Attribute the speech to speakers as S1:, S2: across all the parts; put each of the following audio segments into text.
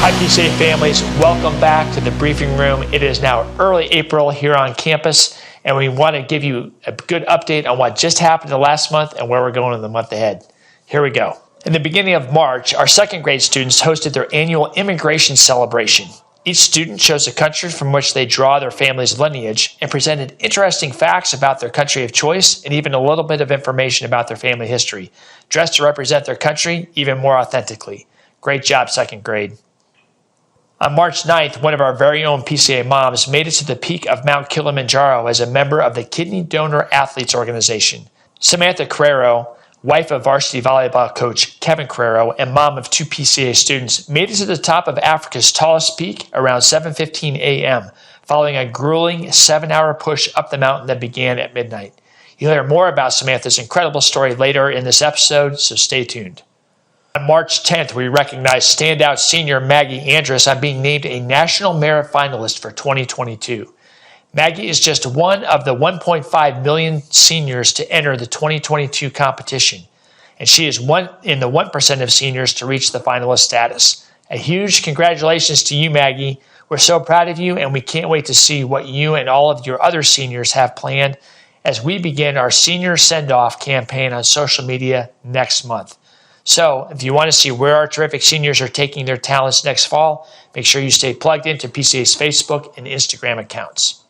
S1: Hi PCA families, welcome back to the briefing room. It is now early April here on campus, and we want to give you a good update on what just happened the last month and where we're going in the month ahead. Here we go. In the beginning of March, our second grade students hosted their annual immigration celebration. Each student chose a country from which they draw their family's lineage and presented interesting facts about their country of choice and even a little bit of information about their family history, dressed to represent their country even more authentically. Great job, second grade. On March 9th, one of our very own PCA moms made it to the peak of Mount Kilimanjaro as a member of the Kidney Donor Athletes Organization. Samantha Carrero, wife of varsity volleyball coach Kevin Carrero and mom of 2 PCA students, made it to the top of Africa's tallest peak around 7:15 a.m., following a grueling 7-hour push up the mountain that began at midnight. You'll hear more about Samantha's incredible story later in this episode, so stay tuned. On March 10th, we recognized standout senior Maggie Andrus on being named a National Merit Finalist for 2022. Maggie is just one of the 1.5 million seniors to enter the 2022 competition, and she is one in the 1% of seniors to reach the finalist status. A huge congratulations to you, Maggie. We're so proud of you, and we can't wait to see what you and all of your other seniors have planned as we begin our senior send-off campaign on social media next month. So if you want to see where our terrific seniors are taking their talents next fall, make sure you stay plugged into PCA's Facebook and Instagram accounts.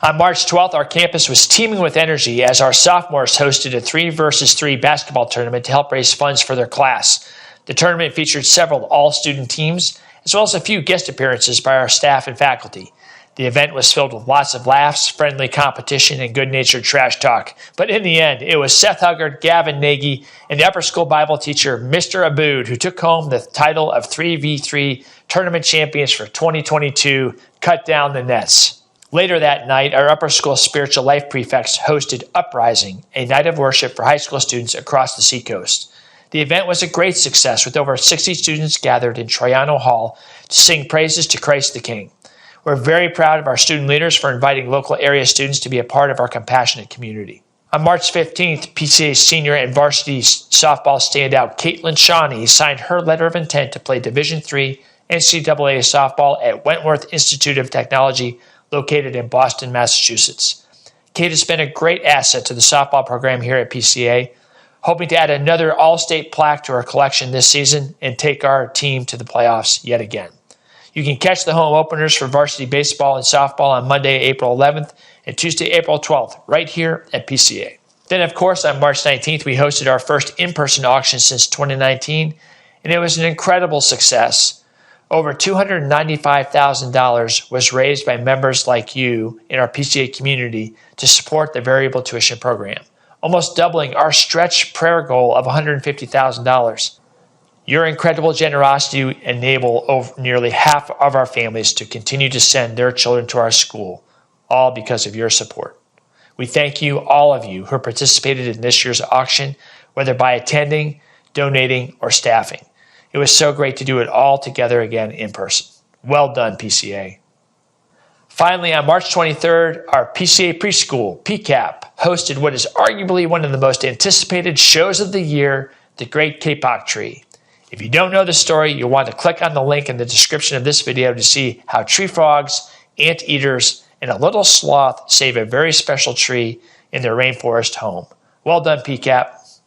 S1: On March 12th, our campus was teeming with energy as our sophomores hosted a 3-versus-3 basketball tournament to help raise funds for their class. The tournament featured several all-student teams, as well as a few guest appearances by our staff and faculty. The event was filled with lots of laughs, friendly competition, and good-natured trash talk. But in the end, it was Seth Huggard, Gavin Nagy, and the upper school Bible teacher, Mr. Abood, who took home the title of 3v3 tournament champions for 2022, Cut Down the Nets. Later that night, our upper school spiritual life prefects hosted Uprising, a night of worship for high school students across the seacoast. The event was a great success, with over 60 students gathered in Troiano Hall to sing praises to Christ the King. We're very proud of our student leaders for inviting local area students to be a part of our compassionate community. On March 15th, PCA senior and varsity softball standout Caitlin Shawnee signed her letter of intent to play Division III NCAA softball at Wentworth Institute of Technology, located in Boston, Massachusetts. Kate has been a great asset to the softball program here at PCA, hoping to add another all-state plaque to our collection this season and take our team to the playoffs yet again. You can catch the home openers for varsity baseball and softball on Monday, April 11th and Tuesday, April 12th, right here at PCA. Then, of course, on March 19th, we hosted our first in-person auction since 2019, and it was an incredible success. Over $295,000 was raised by members like you in our PCA community to support the variable tuition program, almost doubling our stretch prayer goal of $150,000. Your incredible generosity enabled nearly half of our families to continue to send their children to our school, all because of your support. We thank you, all of you, who participated in this year's auction, whether by attending, donating, or staffing. It was so great to do it all together again in person. Well done, PCA. Finally, on March 23rd, our PCA Preschool, PCAP, hosted what is arguably one of the most anticipated shows of the year, The Great Kapok Tree. If you don't know the story, you'll want to click on the link in the description of this video to see how tree frogs, anteaters, and a little sloth save a very special tree in their rainforest home. Well done, PCAP.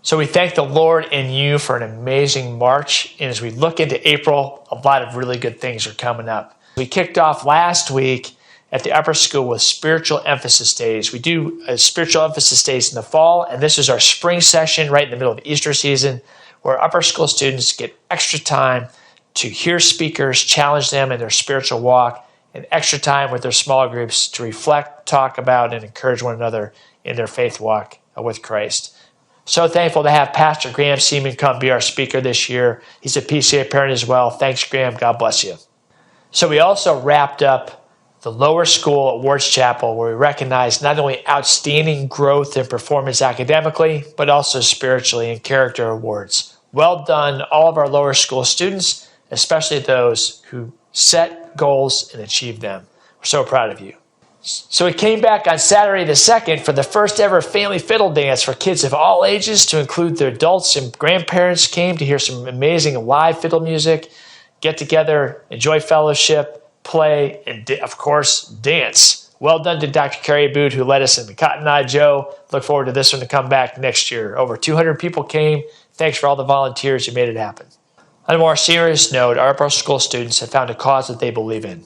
S1: So we thank the Lord and you for an amazing March. And as we look into April, a lot of really good things are coming up. We kicked off last week at the upper school with spiritual emphasis days. We do spiritual emphasis days in the fall, and this is our spring session right in the middle of Easter season, where upper school students get extra time to hear speakers, challenge them in their spiritual walk, and extra time with their smaller groups to reflect, talk about, and encourage one another in their faith walk with Christ. So thankful to have Pastor Graham Seaman come be our speaker this year. He's a PCA parent as well. Thanks, Graham. God bless you. So we also wrapped up the Lower School Awards Chapel, where we recognize not only outstanding growth and performance academically, but also spiritually and character awards. Well done, all of our lower school students, especially those who set goals and achieved them. We're so proud of you. So we came back on Saturday the 2nd for the first ever family fiddle dance for kids of all ages, to include the adults and grandparents came to hear some amazing live fiddle music. get together, enjoy fellowship, play, and of course, dance. Well done to Dr. Carrie Boot, who led us in the Cotton Eye Joe. Look forward to this one to come back next year. Over 200 people came. Thanks for all the volunteers who made it happen. On a more serious note, our upper school students have found a cause that they believe in.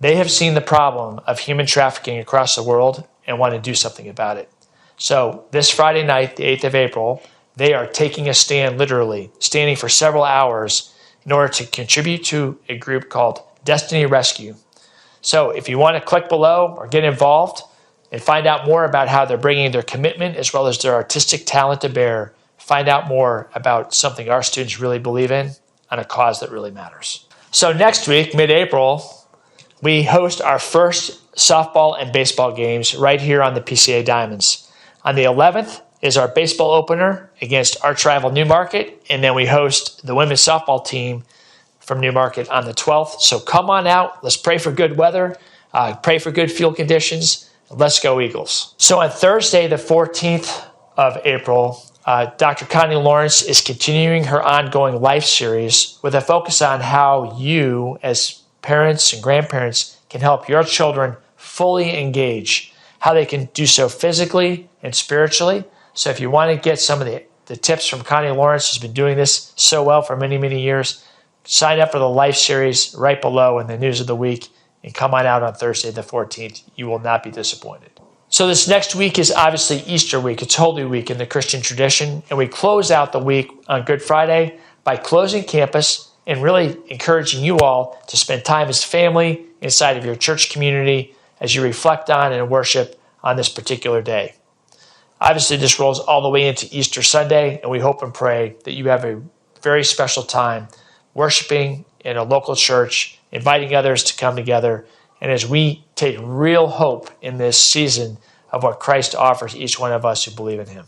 S1: They have seen the problem of human trafficking across the world and want to do something about it. So this Friday night, the 8th of April, they are taking a stand, literally, standing for several hours in order to contribute to a group called Destiny Rescue. So if you want to click below or get involved and find out more about how they're bringing their commitment as well as their artistic talent to bear, find out more about something our students really believe in on a cause that really matters. So next week, mid-April, we host our first softball and baseball games right here on the PCA Diamonds. On the 11th is our baseball opener against arch rival Newmarket, and then we host the women's softball team from Newmarket on the 12th. So come on out. Let's pray for good weather. Pray for good field conditions. Let's go Eagles. So on Thursday, the 14th of April, Dr. Connie Lawrence is continuing her ongoing life series with a focus on how you, as parents and grandparents, can help your children fully engage, how they can do so physically and spiritually. So if you want to get some of the tips from Connie Lawrence, who's been doing this so well for many, many years, sign up for the Life Series right below in the news of the week and come on out on Thursday the 14th. You will not be disappointed. So this next week is obviously Easter week. It's Holy Week in the Christian tradition. And we close out the week on Good Friday by closing campus and really encouraging you all to spend time as family inside of your church community as you reflect on and worship on this particular day. Obviously, this rolls all the way into Easter Sunday, and we hope and pray that you have a very special time worshiping in a local church, inviting others to come together, and as we take real hope in this season of what Christ offers each one of us who believe in him.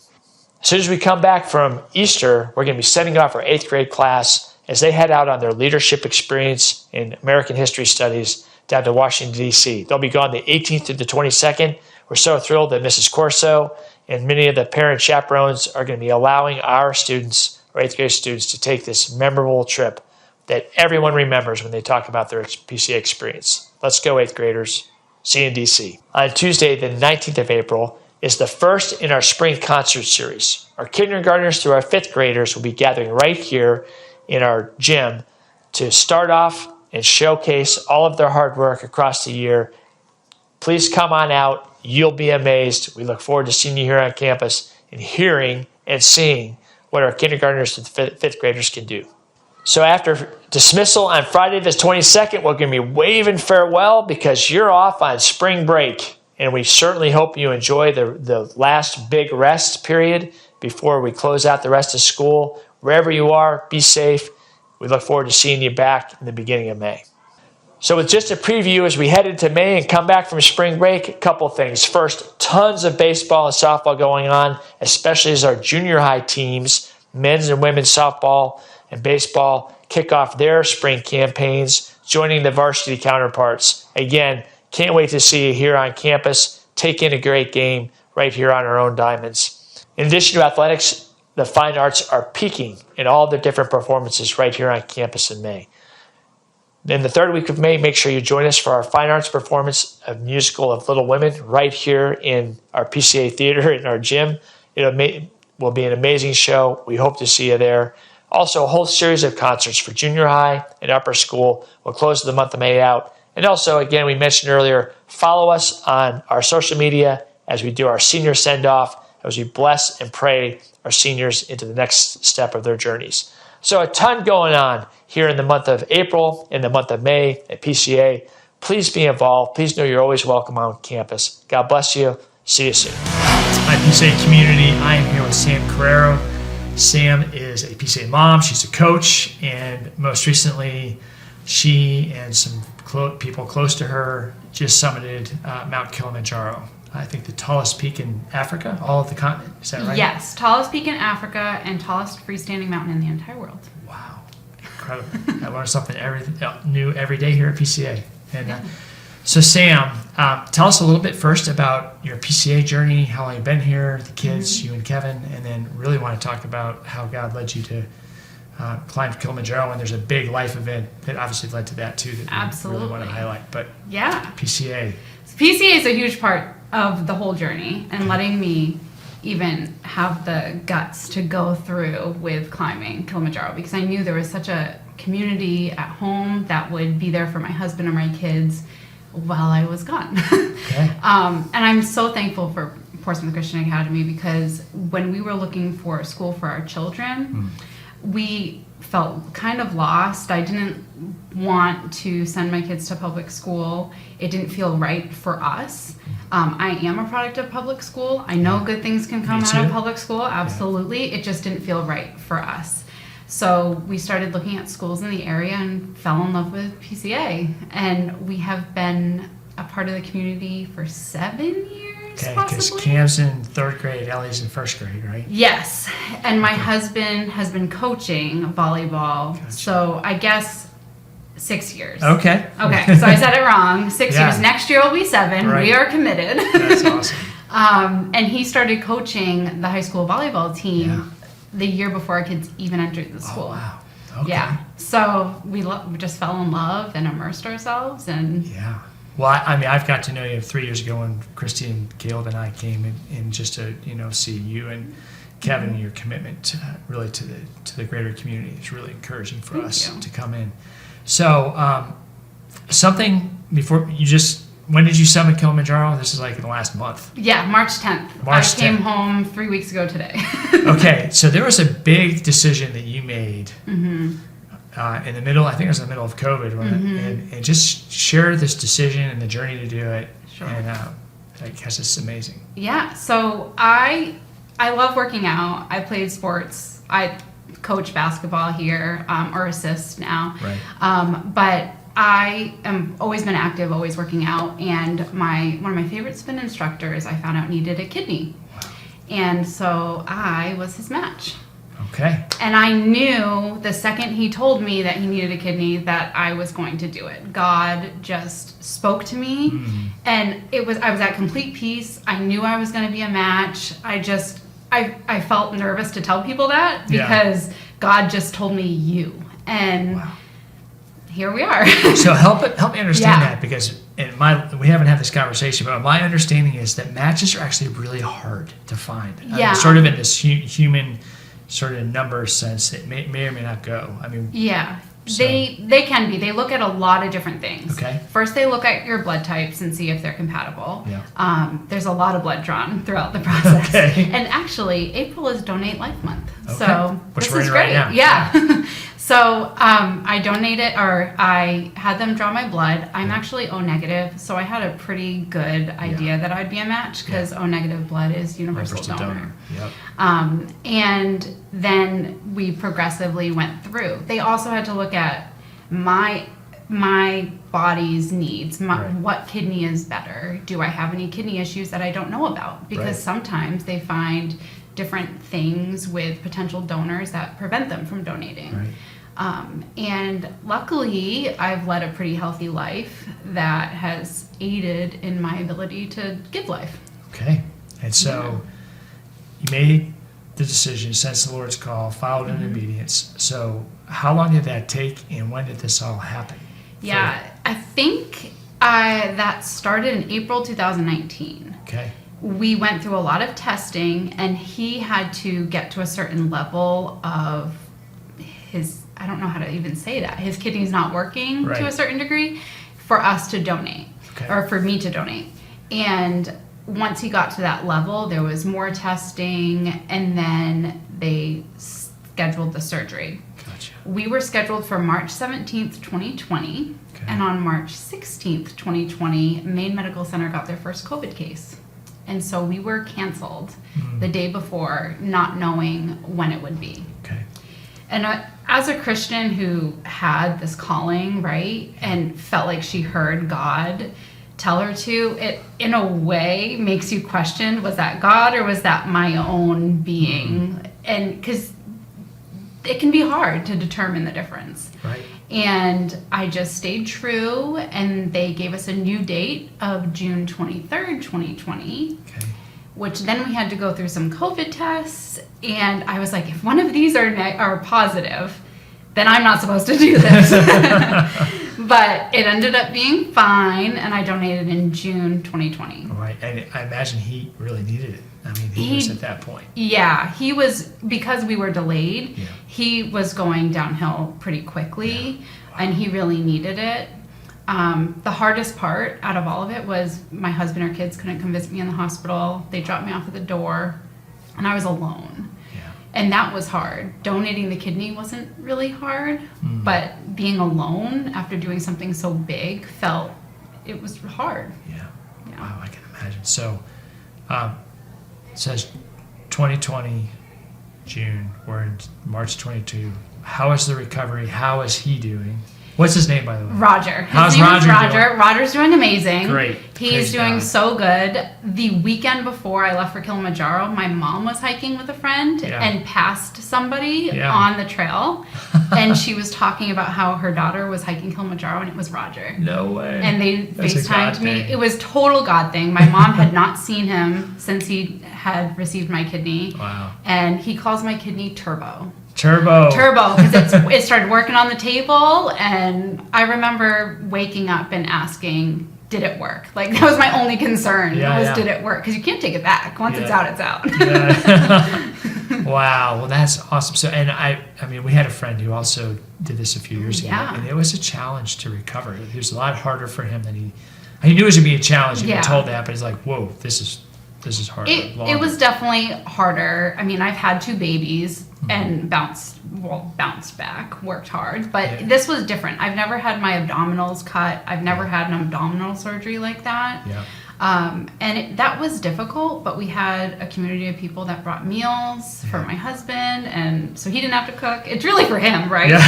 S1: As soon as we come back from Easter, we're going to be sending off our 8th grade class as they head out on their leadership experience in American history studies down to Washington, D.C. They'll be gone the 18th to the 22nd. We're so thrilled that Mrs. Corso and many of the parent chaperones are going to be allowing our students, our 8th grade students, to take this memorable trip that everyone remembers when they talk about their PCA experience. Let's go, 8th graders. See you in D.C. On Tuesday, the 19th of April, is the first in our spring concert series. Our kindergartners through our 5th graders will be gathering right here in our gym to start off and showcase all of their hard work across the year. Please come on out. You'll be amazed. We look forward to seeing you here on campus and hearing and seeing what our kindergartners to 5th graders can do. So after dismissal on Friday the 22nd, we're going to be waving farewell because you're off on spring break. And we certainly hope you enjoy the last big rest period before we close out the rest of school. Wherever you are, be safe. We look forward to seeing you back in the beginning of May. So with just a preview as we head into May and come back from spring break, a couple things. First, tons of baseball and softball going on, especially as our junior high teams, men's and women's softball and baseball, kick off their spring campaigns, joining the varsity counterparts. Again, can't wait to see you here on campus. Take in a great game right here on our own diamonds. In addition to athletics, the fine arts are peaking in all the different performances right here on campus in May. Then the third week of May, make sure you join us for our fine arts performance of musical of Little Women right here in our PCA theater in our gym. It will be an amazing show. We hope to see you there. Also, a whole series of concerts for junior high and upper school. We'll close the month of May out. And also, again, we mentioned earlier, follow us on our social media as we do our senior send-off, as we bless and pray our seniors into the next step of their journeys. So a ton going on here in the month of April, in the month of May at PCA. Please be involved. Please know you're always welcome on campus. God bless you. See you soon. My PCA community, I am here with Sam Carrero. Sam is a PCA mom. She's a coach, and most recently, she and some people close to her just summited Mount Kilimanjaro. I think the tallest peak in Africa, all of the continent. Is that right?
S2: Yes, tallest peak in Africa and tallest freestanding mountain in the entire world.
S1: Wow, incredible. I learn something new every day here at PCA. And so Sam, tell us a little bit first about your PCA journey, how long you've been here, the kids, you and Kevin, and then really want to talk about how God led you to climbed Kilimanjaro, and there's a big life event that obviously led to that too that
S2: Absolutely.
S1: we really want to highlight. But
S2: Yeah.
S1: PCA.
S2: PCA is a huge part of the whole journey, and letting me even have the guts to go through with climbing Kilimanjaro, because I knew there was such a community at home that would be there for my husband or my kids while I was gone.
S1: Okay.
S2: And I'm so thankful for Portsmouth Christian Academy, because when we were looking for a school for our children, we felt kind of lost. I didn't want to send my kids to public school. It didn't feel right for us. I am a product of public school. I know good things can come out of public school. Absolutely. It just didn't feel right for us. So we started looking at schools in the area and fell in love with PCA. And we have been a part of the community for 7 years,
S1: Okay, because
S2: possibly.
S1: Cam's in 3rd grade, Ellie's in 1st grade, right?
S2: Yes. And my husband has been coaching volleyball.
S1: Gotcha.
S2: So I guess 6 years.
S1: Okay.
S2: Okay, so I said it wrong. 6
S1: Yeah.
S2: years. Next year will be 7.
S1: Right.
S2: We are committed.
S1: That's awesome.
S2: And he started coaching the high school volleyball team the year before our kids even entered the school.
S1: Oh, wow. Okay.
S2: Yeah. So we just fell in love and immersed ourselves. And
S1: Yeah. Well, I mean, I've got to know you 3 years ago when Christy and Caleb and I came in just to, see you and Kevin and your commitment really to the greater community is really encouraging for
S2: Thank
S1: us
S2: you.
S1: to come in. So, something before when did you summit Kilimanjaro? This is like in the last month.
S2: yeah, March 10th.
S1: March
S2: I came
S1: 10th.
S2: home 3 weeks ago today.
S1: Okay, so there was a big decision that you made in the middle. I think it was in the middle of COVID, and just share this decision and the journey to do it.
S2: Sure.
S1: And I guess it's amazing.
S2: Yeah, so I love working out. I played sports. I coach basketball here, or assist now.
S1: Right.
S2: But I am always been active, always working out. And one of my favorite spin instructors, I found out needed a kidney, and so I was his match.
S1: Okay.
S2: And I knew the second he told me that he needed a kidney that I was going to do it. God just spoke to me, and I was at complete peace. I knew I was going to be a match. I felt nervous to tell people that because God just told me you, and here we are.
S1: So help me understand
S2: Yeah.
S1: that, because we haven't had this conversation, but my understanding is that matches are actually really hard to find.
S2: Yeah.
S1: Sort of in this human sort of number sense that may or may not go. I mean.
S2: Yeah.
S1: So-
S2: They can be. They look at a lot of different things.
S1: Okay.
S2: First, they look at your blood types and see if they're compatible.
S1: Yeah.
S2: There's a lot of blood drawn throughout the process.
S1: Okay.
S2: And actually, April is Donate Life Month.
S1: Okay.
S2: So
S1: Which
S2: this
S1: we're
S2: is
S1: in right
S2: great.
S1: now.
S2: Yeah. So I donated, or I had them draw my blood. I'm actually O negative, so I had a pretty good idea that I'd be a match, because O negative blood is universal donor.
S1: Yep.
S2: And then we progressively went through. They also had to look at my body's needs.
S1: Right.
S2: What kidney is better? Do I have any kidney issues that I don't know about? Because
S1: Right.
S2: sometimes they find different things with potential donors that prevent them from donating.
S1: Right.
S2: And luckily, I've led a pretty healthy life that has aided in my ability to give life.
S1: Okay. And so you made the decision, sensed the Lord's call, followed in obedience. So how long did that take, and when did this all happen?
S2: Yeah, I think that started in April 2019.
S1: Okay.
S2: We went through a lot of testing, and he had to get to a certain level of I don't know how to even say that, his kidney's not working
S1: Right.
S2: to a certain degree for us to donate,
S1: Okay.
S2: or for me to donate. And once he got to that level, there was more testing, and then they scheduled the surgery.
S1: Gotcha.
S2: We were scheduled for March 17th, 2020,
S1: Okay.
S2: and on March 16th, 2020, Maine Medical Center got their first COVID case. And so we were canceled the day before, not knowing when it would be.
S1: Okay.
S2: And as a Christian who had this calling, right, and felt like she heard God tell her to, it in a way makes you question, was that God or was that my own being? And because it can be hard to determine the difference.
S1: Right.
S2: And I just stayed true, and they gave us a new date of June 23rd, 2020.
S1: Okay.
S2: Which then we had to go through some COVID tests, and I was like, if one of these are positive, then I'm not supposed to do this. But it ended up being fine, and I donated in June 2020.
S1: Right, and I imagine he really needed it. I mean, he was at that point.
S2: Yeah, he was, because we were delayed,
S1: Yeah.
S2: he was going downhill pretty quickly,
S1: Yeah. Wow.
S2: and he really needed it. The hardest part out of all of it was my husband or kids couldn't come visit me in the hospital. They dropped me off at the door, and I was alone. And that was hard. Donating the kidney wasn't really hard, but being alone after doing something so big it was hard.
S1: Yeah. Wow, I can imagine. So, it says 2020, June, we're in March 22. How is the recovery? How is he doing? What's his name, by the way?
S2: Roger.
S1: How's Roger doing?
S2: Roger's doing amazing.
S1: Great.
S2: He's doing so good. The weekend before I left for Kilimanjaro, my mom was hiking with a friend and passed somebody on the trail. And she was talking about how her daughter was hiking Kilimanjaro, and it was Roger.
S1: No way.
S2: And they FaceTimed me. It was total God thing. My mom had not seen him since he had received my kidney.
S1: Wow.
S2: And he calls my kidney Turbo, because it started working on the table, and I remember waking up and asking, did it work? Like, that was my only concern, did it work? Because you can't take it back. Once it's out, it's out.
S1: Wow, well, that's awesome. So, and I mean, we had a friend who also did this a few years ago, and it was a challenge to recover. It was a lot harder for him than he knew it was going to be a challenge. He been told that, but he's like, whoa, this is hard.
S2: It was definitely harder. I mean, I've had 2 babies and bounced back, worked hard, but this was different. I've never had my abdominals cut. I've never had an abdominal surgery like that.
S1: Yeah.
S2: And that was difficult, but we had a community of people that brought meals for my husband, and so he didn't have to cook. It's really for him, right?
S1: Yeah.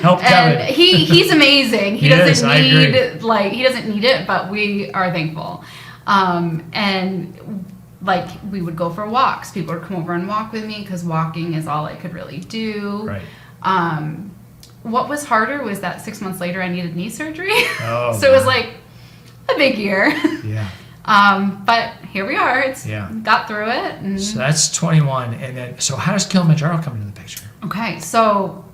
S1: Help Kevin.
S2: And he's amazing. He doesn't need it, but we are thankful. And like, we would go for walks. People would come over and walk with me because walking is all I could really do.
S1: Right.
S2: What was harder was that 6 months later I needed knee surgery.
S1: Oh,
S2: so it was like a big year.
S1: Yeah.
S2: But here we are. Got through it. And
S1: so that's 21. And then, so how does Kilimanjaro come into the picture?
S2: Okay. So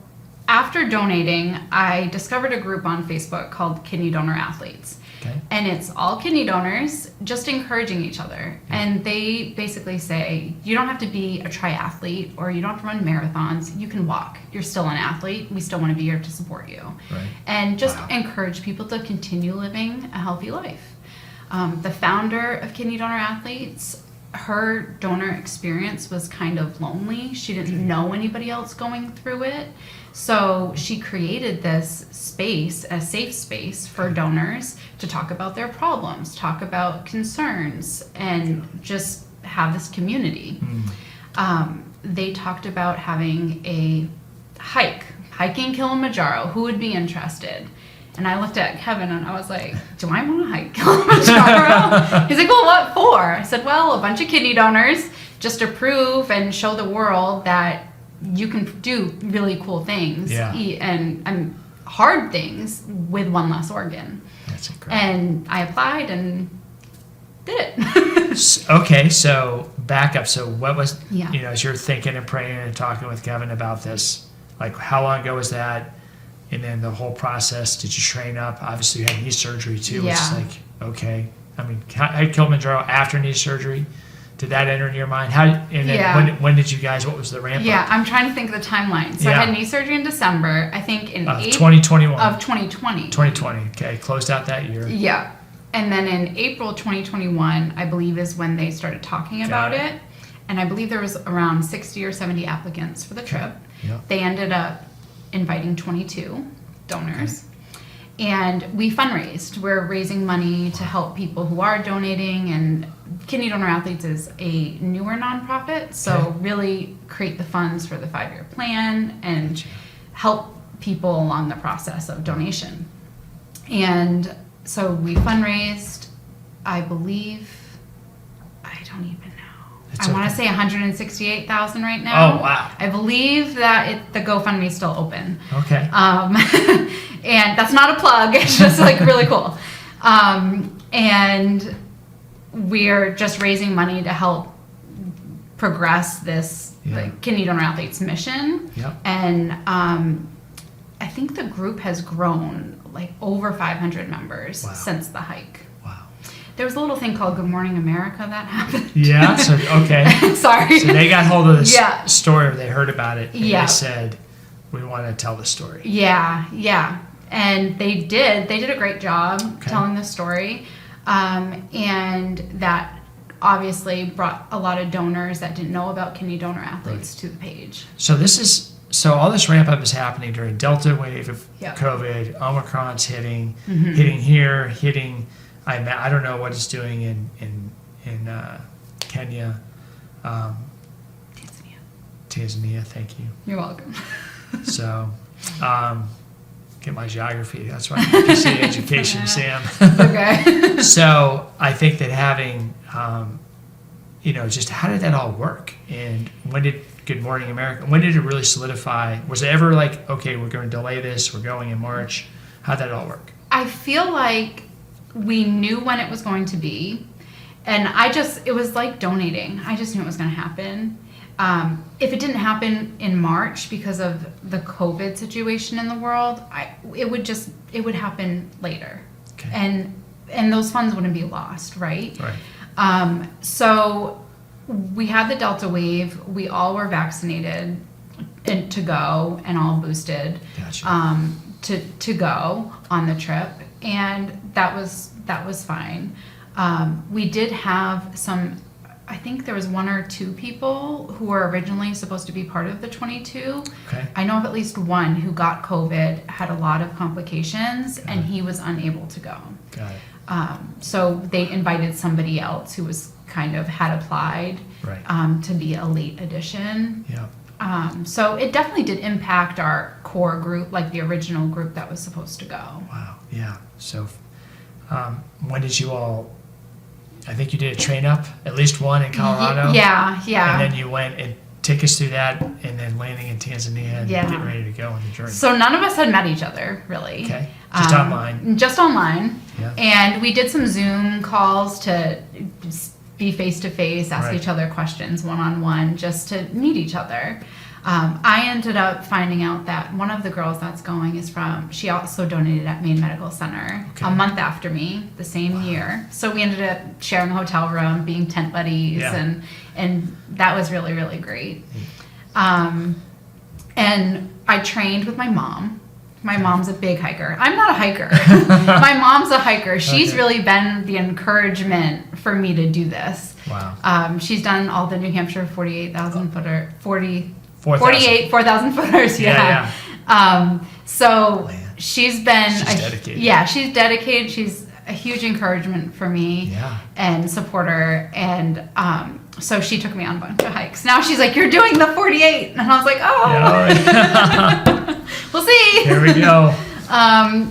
S2: after donating, I discovered a group on Facebook called Kidney Donor Athletes.
S1: Okay.
S2: And it's all kidney donors just encouraging each other. Yeah. And they basically say, you don't have to be a triathlete or you don't have to run marathons. You can walk. You're still an athlete. We still want to be here to support you.
S1: Right.
S2: And just encourage people to continue living a healthy life. The founder of Kidney Donor Athletes, her donor experience was kind of lonely. She didn't know anybody else going through it. So she created this space, a safe space for donors to talk about their problems, talk about concerns, and just have this community. They talked about having a hiking Kilimanjaro. Who would be interested? And I looked at Kevin and I was like, do I want to hike Kilimanjaro? He's like, well, what for? I said, well, a bunch of kidney donors just to prove and show the world that you can do really cool things and hard things with one less organ.
S1: That's incredible.
S2: And I applied and did it.
S1: Okay, so back up. So what was, as you're thinking and praying and talking with Kevin about this, like, how long ago was that? And then the whole process, did you train up? Obviously, you had knee surgery too.
S2: Yeah.
S1: It's like, okay. I mean, had Kilimanjaro after knee surgery? Did that enter in your mind? When did you guys, what was the ramp up?
S2: Yeah, I'm trying to think of the timeline. So I had knee surgery in December, I think in
S1: 2021.
S2: Of 2020.
S1: 2020, okay. Closed out that year.
S2: Yeah. And then in April 2021, I believe is when they started talking about it. And I believe there was around 60 or 70 applicants for the trip.
S1: Yeah.
S2: They ended up inviting 22 donors. And we fundraised. We're raising money to help people who are donating, and Kidney Donor Athletes is a newer nonprofit, so really create the funds for the 5-year plan and help people along the process of donation. And so we fundraised, I believe, I don't even know. I want to say $168,000 right now.
S1: Oh, wow.
S2: I believe that the GoFundMe is still open.
S1: Okay.
S2: And that's not a plug. It's just like really cool. And we're just raising money to help progress this kidney donor athletes mission.
S1: Yep.
S2: And I think the group has grown like over 500 members since the hike.
S1: Wow.
S2: There was a little thing called Good Morning America that happened.
S1: Yeah. So okay.
S2: Sorry.
S1: So they got hold of this story, or they heard about it, and they said, "We want to tell the story."
S2: Yeah. And they did a great job telling the story. And that obviously brought a lot of donors that didn't know about kidney donor athletes to the page.
S1: So all this ramp up is happening during Delta wave of COVID. Omicron's hitting here, I don't know what it's doing in Kenya, Tanzania. Thank you.
S2: You're welcome.
S1: So, get my geography. That's why I say education, Sam.
S2: Okay.
S1: So I think that having, just how did that all work? And when did Good Morning America, when did it really solidify? Was it ever like, okay, we're going to delay this, we're going in March? How'd that all work?
S2: I feel like we knew when it was going to be. And it was like donating. I just knew it was going to happen. If it didn't happen in March because of the COVID situation in the world, it would happen later. Okay. And those funds wouldn't be lost, right?
S1: Right.
S2: So we had the Delta wave. We all were vaccinated and to go and all boosted.
S1: Gotcha.
S2: To go on the trip, and that was fine. We did have some. I think there was 1 or 2 people who were originally supposed to be part of the 22.
S1: Okay.
S2: I know of at least one who got COVID, had a lot of complications, and he was unable to go.
S1: Got it.
S2: So they invited somebody else who was kind of had applied to be a late addition.
S1: Yeah.
S2: So it definitely did impact our core group, like the original group that was supposed to go.
S1: Wow. Yeah. So when did you all, I think you did a train up, at least one in Colorado.
S2: Yeah.
S1: And then you went and take us through that, and then landing in Tanzania and getting ready to go on the journey.
S2: So none of us had met each other, really.
S1: Okay. Just online.
S2: Just online.
S1: Yeah.
S2: And we did some Zoom calls to be face-to-face, ask each other questions one-on-one, just to meet each other. I ended up finding out that one of the girls that's going she also donated at Maine Medical Center a month after me, the same year. So we ended up sharing a hotel room, being tent buddies, and that was really, really great. And I trained with my mom. My mom's a big hiker. I'm not a hiker. My mom's a hiker. She's really been the encouragement for me to do this.
S1: Wow.
S2: She's done all the New Hampshire 4,000 footers. Yeah. So she's been
S1: dedicated.
S2: Yeah, she's dedicated. She's a huge encouragement for me and supporter. And so she took me on a bunch of hikes. Now she's like, "You're doing the 48," and I was like, "Oh, we'll see."
S1: There we go.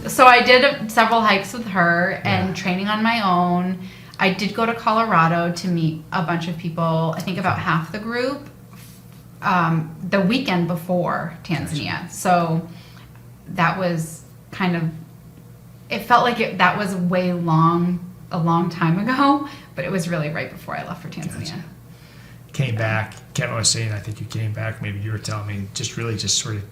S2: So I did several hikes with her and training on my own. I did go to Colorado to meet a bunch of people. I think about half the group. The weekend before Tanzania. So that was kind of, it felt like that was a long time ago, but it was really right before I left for Tanzania.
S1: Gotcha. Came back, Kevin was saying, I think you came back, maybe you were telling me, just sort of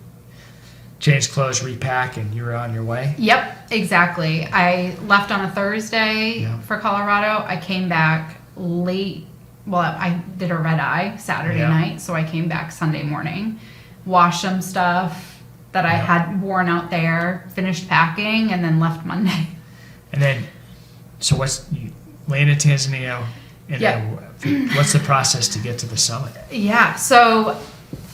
S1: changed clothes, repack, and you were on your way?
S2: Yep, exactly. I left on a Thursday for Colorado. I came back late. Well, I did a red eye Saturday night, so I came back Sunday morning, washed some stuff that I had worn out there, finished packing, and then left Monday.
S1: And then, so you landed in Tanzania, and then what's the process to get to the summit?
S2: Yeah, so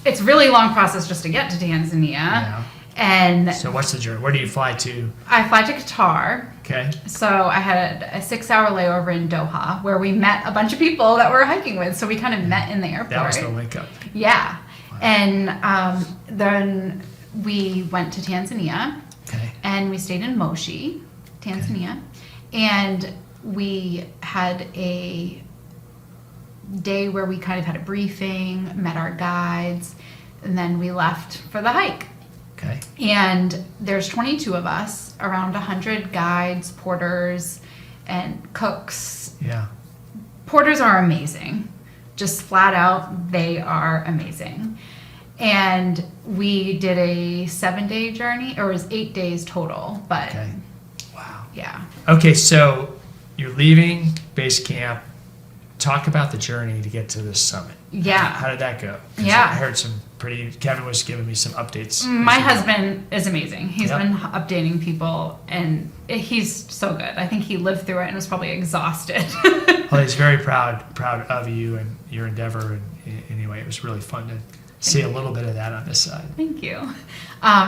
S2: it's a really long process just to get to Tanzania.
S1: Yeah.
S2: And
S1: so what's the journey? Where do you fly to?
S2: I fly to Qatar.
S1: Okay.
S2: So I had a 6-hour layover in Doha where we met a bunch of people that we're hiking with. So we kind of met in the airport.
S1: That was the link up.
S2: Yeah. Wow. And then we went to Tanzania.
S1: Okay.
S2: And we stayed in Moshi, Tanzania. Okay. And we had a day where we kind of had a briefing, met our guides, and then we left for the hike.
S1: Okay.
S2: And there's 22 of us, around 100 guides, porters, and cooks.
S1: Yeah.
S2: Porters are amazing. Just flat out, they are amazing. And we did a 7-day journey, or it was 8 days total, but
S1: Okay. Wow.
S2: yeah.
S1: Okay, so you're leaving base camp. Talk about the journey to get to this summit.
S2: Yeah.
S1: How did that go? 'Cause
S2: Yeah.
S1: I heard Kevin was giving me some updates.
S2: My husband is amazing. He's
S1: Yep.
S2: been updating people, and he's so good. I think he lived through it and was probably exhausted.
S1: Well, he's very proud of you and your endeavor. And anyway, it was really fun to see a little bit of that on this side.
S2: Thank you.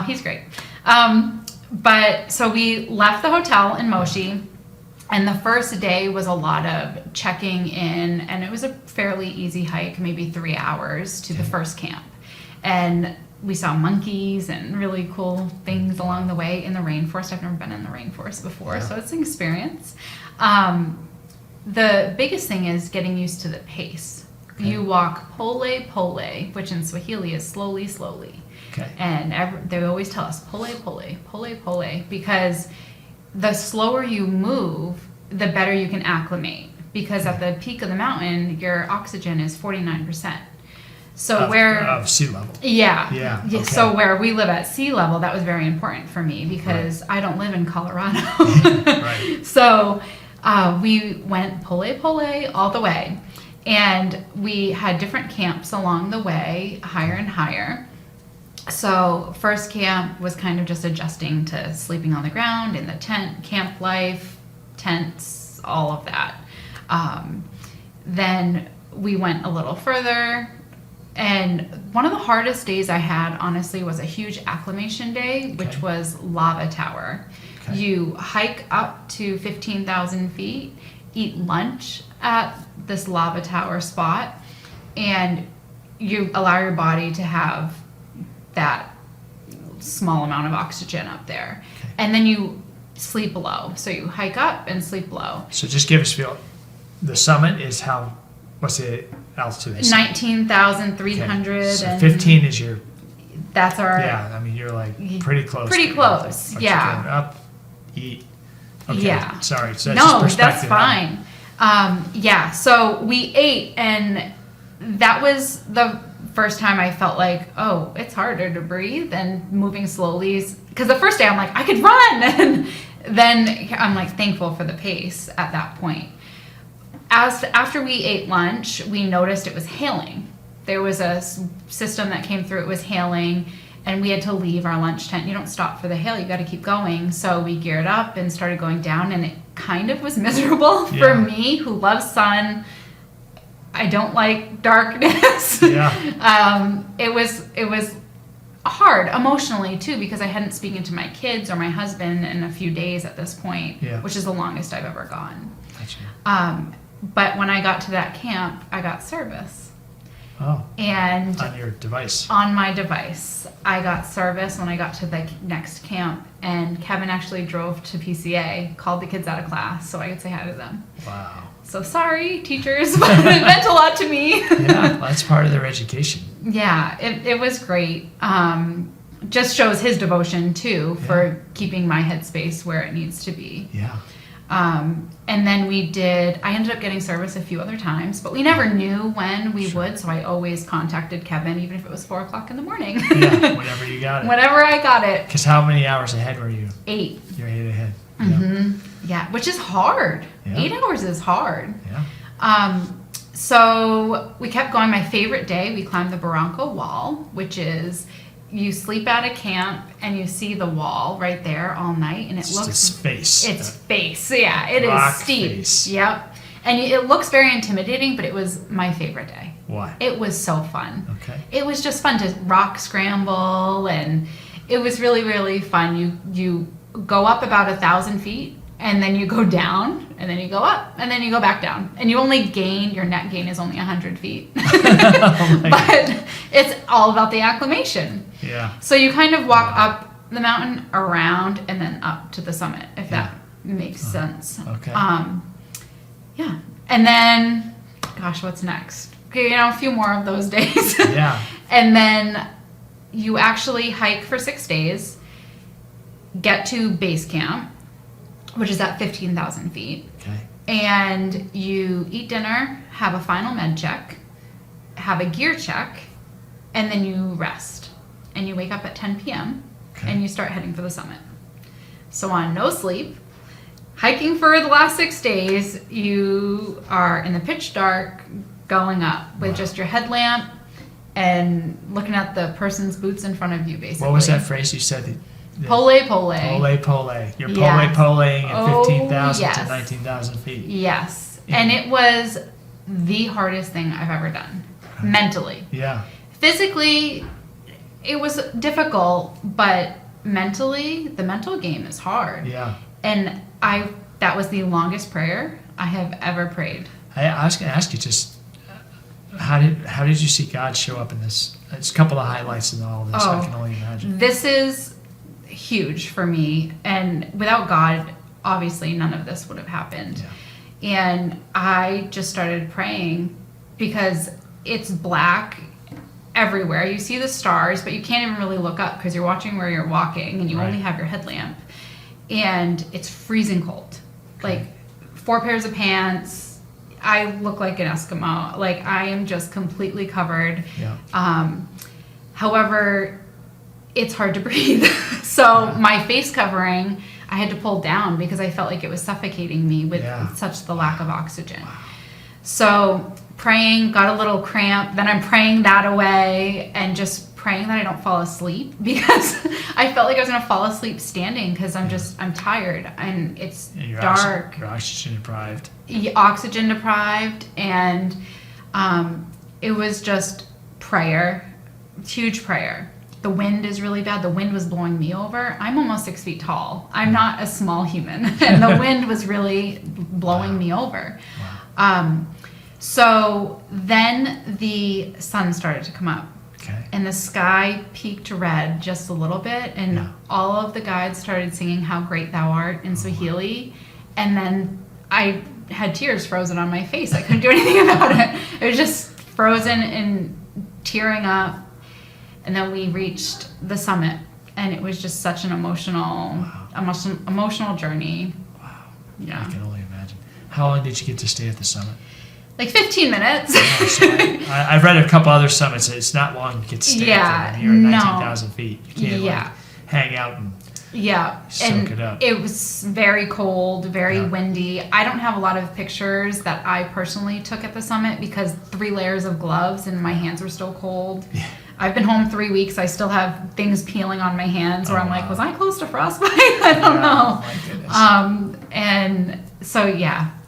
S2: He's great. But so we left the hotel in Moshi, and the first day was a lot of checking in, and it was a fairly easy hike, maybe 3 hours to the first camp. And we saw monkeys and really cool things along the way in the rainforest. I've never been in the rainforest before, so it's an experience. The biggest thing is getting used to the pace.
S1: Okay.
S2: You walk pole, pole, which in Swahili is slowly, slowly.
S1: Okay.
S2: And they always tell us pole, pole, pole, pole, because the slower you move, the better you can acclimate. Because at the peak of the mountain, your oxygen is 49%. So
S1: of sea level.
S2: Yeah.
S1: Yeah, okay.
S2: So where we live at sea level, that was very important for me because I don't live in Colorado.
S1: Right.
S2: So we went pole all the way, and we had different camps along the way, higher and higher. So first camp was kind of just adjusting to sleeping on the ground in the tent, camp life, tents, all of that. Then we went a little further, and one of the hardest days I had, honestly, was a huge acclimation day, which was Lava Tower.
S1: Okay.
S2: You hike up to 15,000 feet, eat lunch at this Lava Tower spot, and you allow your body to have that small amount of oxygen up there.
S1: Okay.
S2: And then you sleep low. So you hike up and sleep low.
S1: So just give us a feel. The summit is what's the altitude?
S2: 19,300.
S1: Okay. So
S2: and
S1: 15 is your,
S2: that's our...
S1: yeah, I mean, you're like pretty close.
S2: Pretty
S1: to
S2: close,
S1: but
S2: yeah.
S1: you're going up, eat. Okay.
S2: Yeah.
S1: Sorry. So that's
S2: No,
S1: just
S2: that's
S1: perspective.
S2: fine. Yeah, so we ate, and that was the first time I felt like, oh, it's harder to breathe and moving slowly. Because the first day I'm like, I could run. And then I'm like thankful for the pace at that point. After we ate lunch, we noticed it was hailing. There was a system that came through, it was hailing, and we had to leave our lunch tent. You don't stop for the hail, you got to keep going. So we geared up and started going down, and it kind of was miserable for me, who loves sun. I don't like darkness.
S1: Yeah.
S2: It was hard emotionally too, because I hadn't spoken to my kids or my husband in a few days at this point, which is the longest I've ever gone.
S1: Gotcha.
S2: But when I got to that camp, I got service.
S1: Oh.
S2: And
S1: On your device.
S2: on my device, I got service when I got to the next camp, and Kevin actually drove to PCA, called the kids out of class so I could say hi to them.
S1: Wow.
S2: So sorry, teachers, but it meant a lot to me.
S1: Yeah, that's part of their education.
S2: Yeah, it was great. Just shows his devotion too for keeping my headspace where it needs to be.
S1: Yeah.
S2: And then I ended up getting service a few other times, but we never knew when we would, so I always contacted Kevin, even if it was 4 o'clock in the morning.
S1: Yeah, whenever you got it.
S2: Whenever I got it.
S1: Because how many hours ahead were you?
S2: 8.
S1: You're 8 ahead.
S2: Mm-hmm. Yeah, which is hard.
S1: Yeah.
S2: 8 hours is hard.
S1: Yeah.
S2: So we kept going. My favorite day, we climbed the Barranco Wall, which is you sleep at a camp and you see the wall right there all night, and it looks
S1: its face.
S2: It's face. Yeah, it
S1: rock
S2: is steep.
S1: face.
S2: Yep. And it looks very intimidating, but it was my favorite day.
S1: Why?
S2: It was so fun.
S1: Okay.
S2: It was just fun to rock scramble, and it was really, really fun. You go up about 1,000 feet, and then you go down, and then you go up, and then you go back down. And you only your net gain is only 100 feet. But it's all about the acclimation.
S1: Yeah.
S2: So you kind of walk up the mountain, around, and then up to the summit, if that makes sense.
S1: Okay.
S2: Yeah. And then, gosh, what's next? Okay, a few more of those days.
S1: Yeah.
S2: And then you actually hike for 6 days, get to base camp, which is at 15,000 feet.
S1: Okay.
S2: And you eat dinner, have a final med check, have a gear check, and then you rest. And you wake up at 10 p.m. and you start heading for the summit. So on no sleep, hiking for the last 6 days, you are in the pitch dark going up with just your headlamp and looking at the person's boots in front of you, basically.
S1: What was that phrase you said?
S2: Pole.
S1: Pole. You're pole-poling at 15,000 to 19,000 feet.
S2: Yes. And it was the hardest thing I've ever done, mentally.
S1: Yeah.
S2: Physically, it was difficult, but mentally, the mental game is hard.
S1: Yeah.
S2: And that was the longest prayer I have ever prayed.
S1: I was going to ask you just, how did you see God show up in this? It's a couple of highlights in all of this, I can only imagine.
S2: This is huge for me. And without God, obviously none of this would have happened. Yeah. And I just started praying because it's black everywhere. You see the stars, but you can't even really look up because you're watching where you're walking and you only have your headlamp. And it's freezing cold. Like 4 pairs of pants. I look like an Eskimo. Like I am just completely covered.
S1: Yeah.
S2: However, it's hard to breathe. So my face covering, I had to pull down because I felt like it was suffocating me with such the lack of oxygen. Wow. So praying, got a little cramp. Then I'm praying that away and just praying that I don't fall asleep because I felt like I was going to fall asleep standing because I'm tired and it's dark.
S1: You're oxygen deprived.
S2: Oxygen deprived. And it was just prayer, huge prayer. The wind is really bad. The wind was blowing me over. I'm almost 6 feet tall. I'm not a small human. And the wind was really blowing me over. Wow. So then the sun started to come up.
S1: Okay.
S2: And the sky peaked red just a little bit. And all of the guides started singing How Great Thou Art in Swahili. And then I had tears frozen on my face. I couldn't do anything about it. It was just frozen and tearing up. And then we reached the summit, and it was just such an emotional journey.
S1: Wow.
S2: Yeah.
S1: I can only imagine. How long did you get to stay at the summit?
S2: Like 15 minutes.
S1: Oh, so I've read a couple other summits. It's not long to get to stay at them. You're at 19,000 feet. You can't hang out and soak it up.
S2: It was very cold, very windy. I don't have a lot of pictures that I personally took at the summit because 3 layers of gloves and my hands were still cold. Yeah. I've been home 3 weeks. I still have things peeling on my hands where I'm like, was I close to frostbite? I don't know.
S1: My goodness.
S2: And so,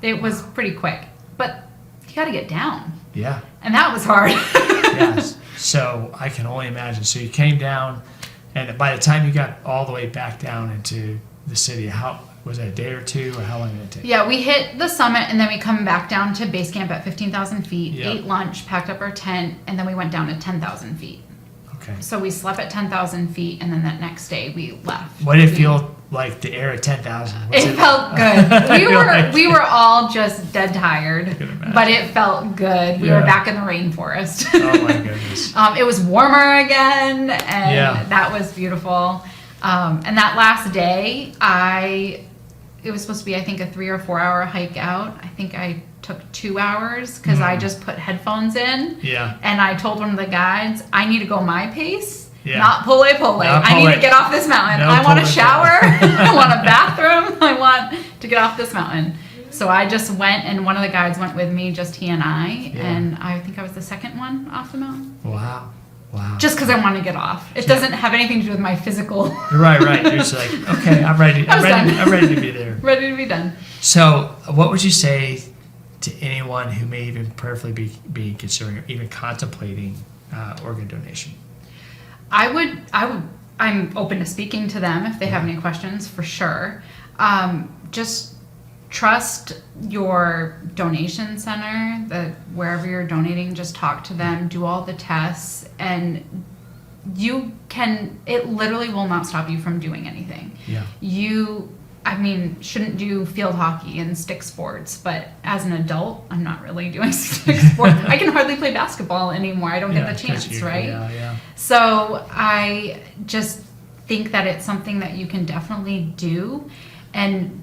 S2: it was pretty quick. But you got to get down.
S1: Yeah.
S2: And that was hard.
S1: Yes. So I can only imagine. So you came down, and by the time you got all the way back down into the city, how was it, a day or two, or how long did it take?
S2: Yeah, we hit the summit, and then we come back down to base camp at 15,000 feet, ate lunch, packed up our tent, and then we went down to 10,000 feet.
S1: Okay.
S2: So we slept at 10,000 feet, and then that next day we left.
S1: What did it feel like, the air at 10,000?
S2: It felt good. We were all just dead tired, but it felt good. We were back in the rainforest.
S1: Oh my goodness.
S2: It was warmer again, and that was beautiful. And that last day, it was supposed to be, I think, a 3 or 4 hour hike out. I think I took 2 hours because I just put headphones in. Yeah. And I told one of the guides, I need to go my pace, not pole. I need to get off this mountain. I want a shower. I want a bathroom. I want to get off this mountain. So I just went, and one of the guides went with me, just he and I. Yeah. And I think I was the second one off the mountain.
S1: Wow.
S2: Just because I want to get off. It doesn't have anything to do with my physical.
S1: Right. You're just like, okay, I'm ready. I'm ready to be there.
S2: Ready to be done.
S1: So, what would you say to anyone who may even prayerfully be considering or even contemplating organ donation?
S2: I'm open to speaking to them if they have any questions, for sure. Just trust your donation center, that wherever you're donating, just talk to them, do all the tests, and it literally will not stop you from doing anything. Yeah. Shouldn't do field hockey and stick sports, but as an adult, I'm not really doing stick sports. I can hardly play basketball anymore. I don't get the chance, right? Yeah. So I just think that it's something that you can definitely do, and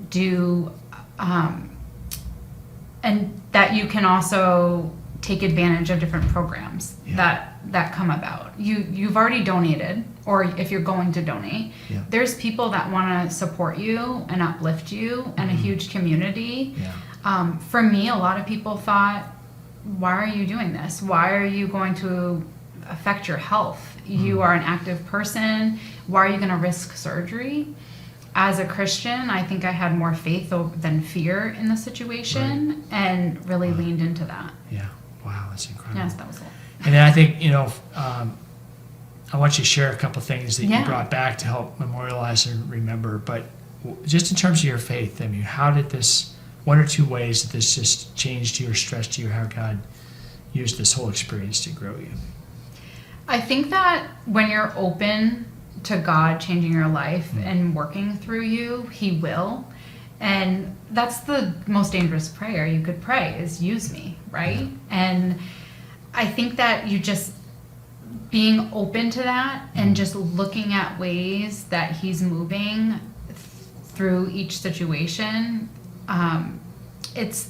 S2: that you can also take advantage of different programs that come about. You've already donated, or if you're going to donate, there's people that want to support you and uplift you, and a huge community. For me, a lot of people thought, why are you doing this? Why are you going to affect your health? You are an active person. Why are you going to risk surgery? As a Christian, I think I had more faith than fear in the situation, and really leaned into that.
S1: Yeah. Wow, that's incredible.
S2: Yes, that was cool.
S1: And then I think, I want you to share a couple things that you brought back to help memorialize and remember. But just in terms of your faith, I mean, how did this, one or two ways that this just changed you or stressed you, how God used this whole experience to grow you?
S2: I think that when you're open to God changing your life and working through you, He will. And that's the most dangerous prayer you could pray, is use me, right? And I think that you just being open to that and just looking at ways that He's moving through each situation,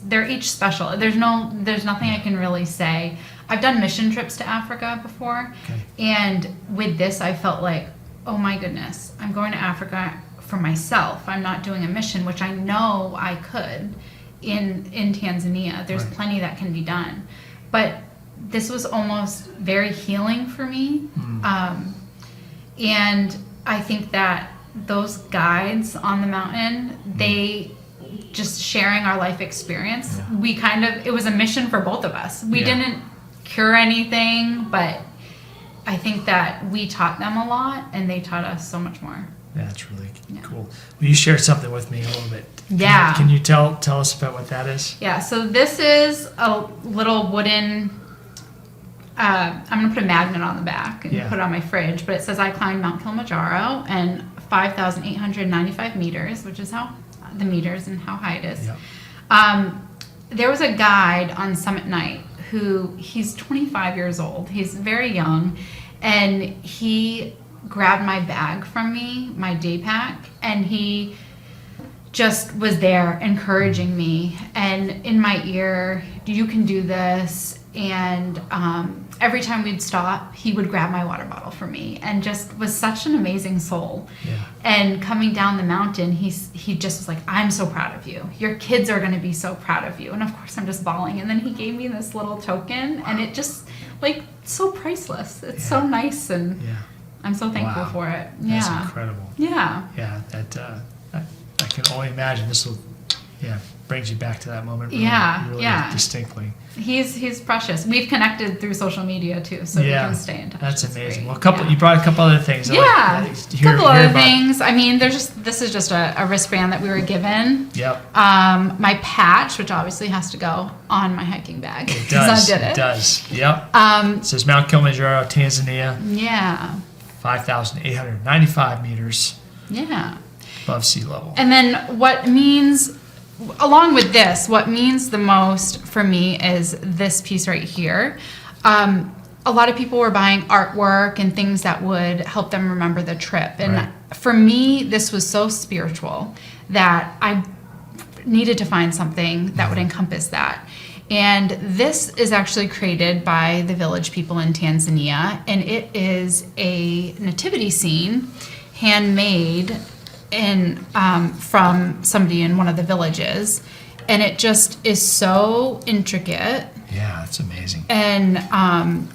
S2: they're each special. There's nothing I can really say. I've done mission trips to Africa before, and with this I felt like, oh my goodness, I'm going to Africa for myself. I'm not doing a mission, which I know I could in Tanzania. There's plenty that can be done. But this was almost very healing for me. And I think that those guides on the mountain, they just sharing our life experience, it was a mission for both of us. We didn't cure anything, but I think that we taught them a lot, and they taught us so much more.
S1: Yeah, that's really cool. Well, you shared something with me a little bit.
S2: Yeah.
S1: Can you tell us about what that is?
S2: Yeah, so this is a little wooden, I'm going to put a magnet on the back and put it on my fridge, but it says I climbed Mount Kilimanjaro and 5,895 meters, which is how the meters and how high it is. There was a guide on summit night he's 25 years old. He's very young, and he grabbed my bag from me, my day pack, and he just was there encouraging me and in my ear, you can do this. And every time we'd stop, he would grab my water bottle for me, and just was such an amazing soul. And coming down the mountain, he just was like, I'm so proud of you. Your kids are going to be so proud of you. And of course I'm just bawling. And then he gave me this little token, and it just so priceless. It's so nice, and I'm so thankful for it.
S1: That's incredible.
S2: Yeah.
S1: That I can only imagine this will brings you back to that moment really distinctly.
S2: He's precious. We've connected through social media too, so we can stay in touch.
S1: That's amazing. Well, you brought a couple other things.
S2: A couple other things. I mean, this is just a wristband that we were given. My patch, which obviously has to go on my hiking bag.
S1: It does.
S2: I did it.
S1: It does. It says Mount Kilimanjaro, Tanzania. 5,895 meters. Above sea level.
S2: And then what means, along with this, what means the most for me is this piece right here. A lot of people were buying artwork and things that would help them remember the trip. And for me, this was so spiritual that I needed to find something that would encompass that. And this is actually created by the village people in Tanzania, and it is a nativity scene, handmade from somebody in one of the villages, and it just is so intricate.
S1: Yeah, it's amazing.
S2: And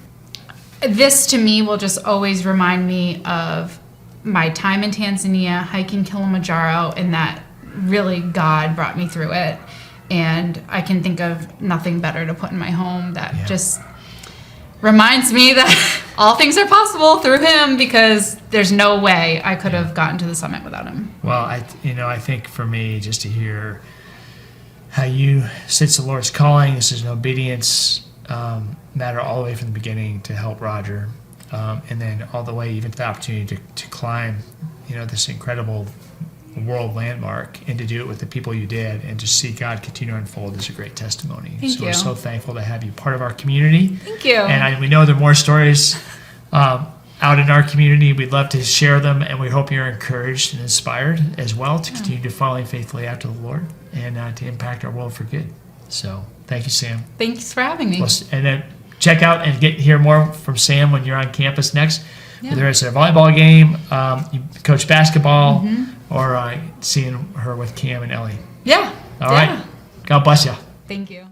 S2: this to me will just always remind me of my time in Tanzania, hiking Kilimanjaro, and that really God brought me through it. And I can think of nothing better to put in my home that just reminds me that all things are possible through Him, because there's no way I could have gotten to the summit without Him.
S1: Well, I think for me, just to hear how you sense the Lord's calling, this is an obedience matter all the way from the beginning to help Roger, and then all the way even to the opportunity to climb, this incredible world landmark, and to do it with the people you did, and to see God continue to unfold is a great testimony.
S2: Thank you.
S1: We're so thankful to have you part of our community.
S2: Thank you.
S1: And we know there are more stories out in our community. We'd love to share them, and we hope you're encouraged and inspired as well to continue to follow faithfully after the Lord and to impact our world for good. So Thank you, Sam.
S2: Thanks for having me.
S1: And then check out and hear more from Sam when you're on campus next.
S2: Yeah.
S1: Whether it's a volleyball game, you coach basketball, or seeing her with Cam and Ellie.
S2: Yeah.
S1: All right. God bless you.
S2: Thank you.